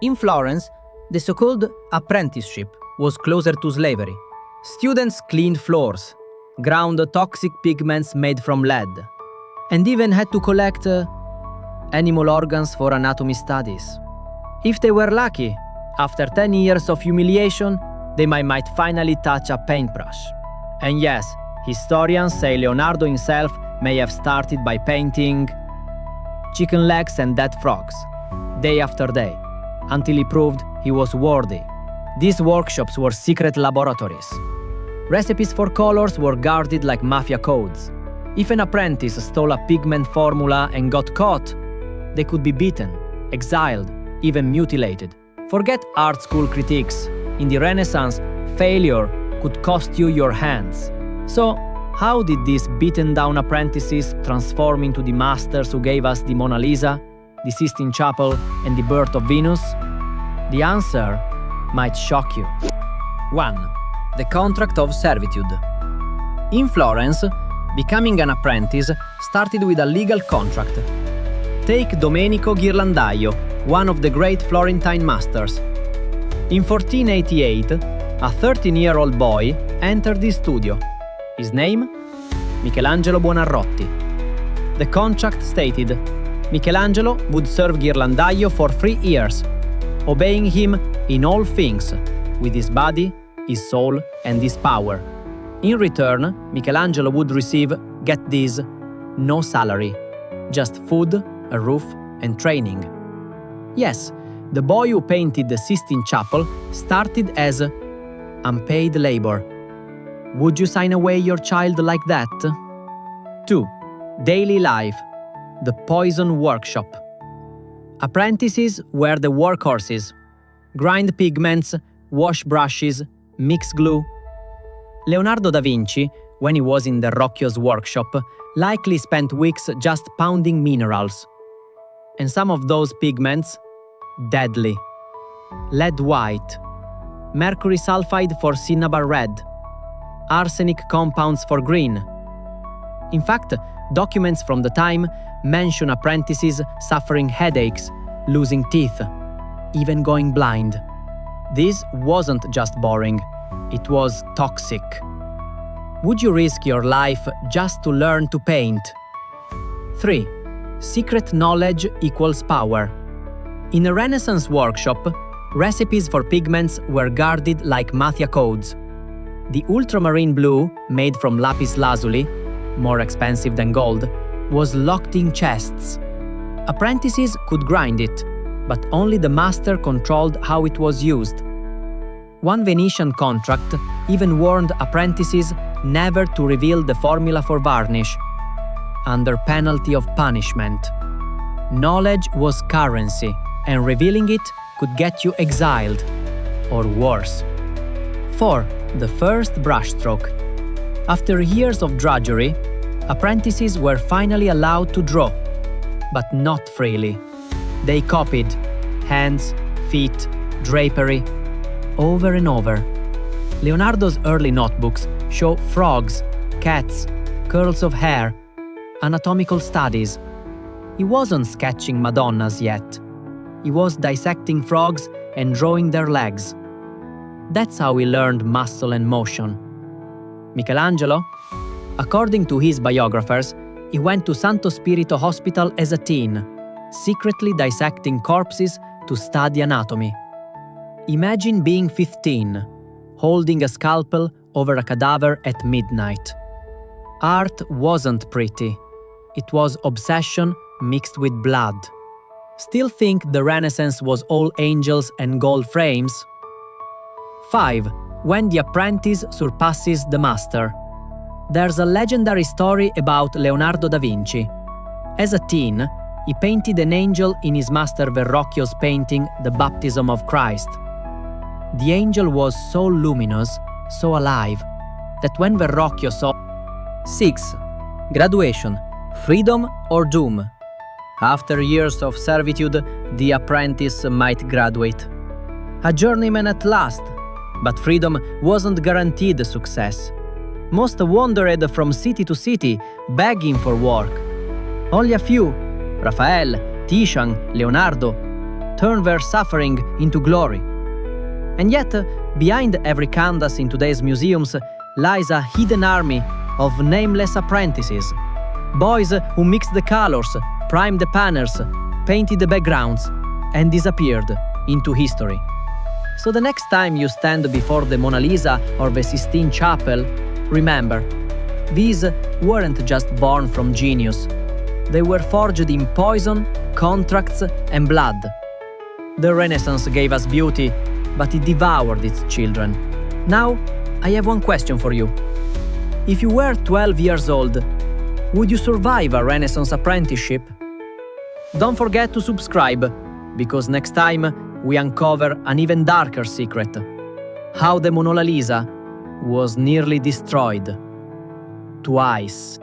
In Florence, the so-called apprenticeship was closer to slavery. Students cleaned floors, ground toxic pigments made from lead, and even had to collect animal organs for anatomy studies. If they were lucky, after 10 years of humiliation, they might finally touch a paintbrush. And yes, historians say Leonardo himself may have started by painting chicken legs and dead frogs, day after day, until he proved he was worthy. These workshops were secret laboratories. Recipes for colors were guarded like mafia codes. If an apprentice stole a pigment formula and got caught, they could be beaten, exiled, even mutilated. Forget art school critiques. In the Renaissance, failure could cost you your hands. So, how did these beaten-down apprentices transform into the masters who gave us the Mona Lisa, the Sistine Chapel, and the birth of Venus? The answer might shock you. 1. The contract of servitude. In Florence, becoming an apprentice started with a legal contract. Take Domenico Ghirlandaio, one of the great Florentine masters. In 1488, a 13-year-old boy entered the studio. His name? Michelangelo Buonarroti. The contract stated Michelangelo would serve Ghirlandaio for 3 years, obeying him in all things, with his body, his soul, and his power. In return, Michelangelo would receive, get this, no salary, just food, a roof, and training. Yes, the boy who painted the Sistine Chapel started as unpaid labor. Would you sign away your child like that? 2. Daily life. The poison workshop. Apprentices were the workhorses. Grind pigments, wash brushes, mix glue. Leonardo da Vinci, when he was in the Verrocchio's workshop, likely spent weeks just pounding minerals. And some of those pigments, deadly. Lead white, mercury sulfide for cinnabar red, arsenic compounds for green. In fact, documents from the time mention apprentices suffering headaches, losing teeth, even going blind. This wasn't just boring, it was toxic. Would you risk your life just to learn to paint? 3. Secret knowledge equals power. In a Renaissance workshop, recipes for pigments were guarded like mafia codes. The ultramarine blue, made from lapis lazuli, more expensive than gold, was locked in chests. Apprentices could grind it, but only the master controlled how it was used. One Venetian contract even warned apprentices never to reveal the formula for varnish, under penalty of punishment. Knowledge was currency, and revealing it could get you exiled, or worse. 4. The first brushstroke. After years of drudgery, apprentices were finally allowed to draw, but not freely. They copied hands, feet, drapery, over and over. Leonardo's early notebooks show frogs, cats, curls of hair, anatomical studies. He wasn't sketching Madonnas yet. He was dissecting frogs and drawing their legs. That's how he learned muscle and motion. Michelangelo? According to his biographers, he went to Santo Spirito Hospital as a teen, secretly dissecting corpses to study anatomy. Imagine being 15, holding a scalpel over a cadaver at midnight. Art wasn't pretty. It was obsession mixed with blood. Still think the Renaissance was all angels and gold frames? 5. When the apprentice surpasses the master. There's a legendary story about Leonardo da Vinci. As a teen, he painted an angel in his master Verrocchio's painting The Baptism of Christ. The angel was so luminous, so alive, that when Verrocchio saw 6. Graduation. Freedom or doom. After years of servitude, the apprentice might graduate. A journeyman at last, but freedom wasn't guaranteed success. Most wandered from city to city, begging for work. Only a few, Raphael, Titian, Leonardo, turn their suffering into glory. And yet, behind every canvas in today's museums lies a hidden army of nameless apprentices. Boys who mixed the colors, primed the panels, painted the backgrounds, and disappeared into history. So the next time you stand before the Mona Lisa or the Sistine Chapel, remember, these weren't just born from genius. They were forged in poison, contracts, and blood. The Renaissance gave us beauty, but it devoured its children. Now, I have one question for you. If you were 12 years old, would you survive a Renaissance apprenticeship? Don't forget to subscribe, because next time we uncover an even darker secret: how the Mona Lisa was nearly destroyed twice.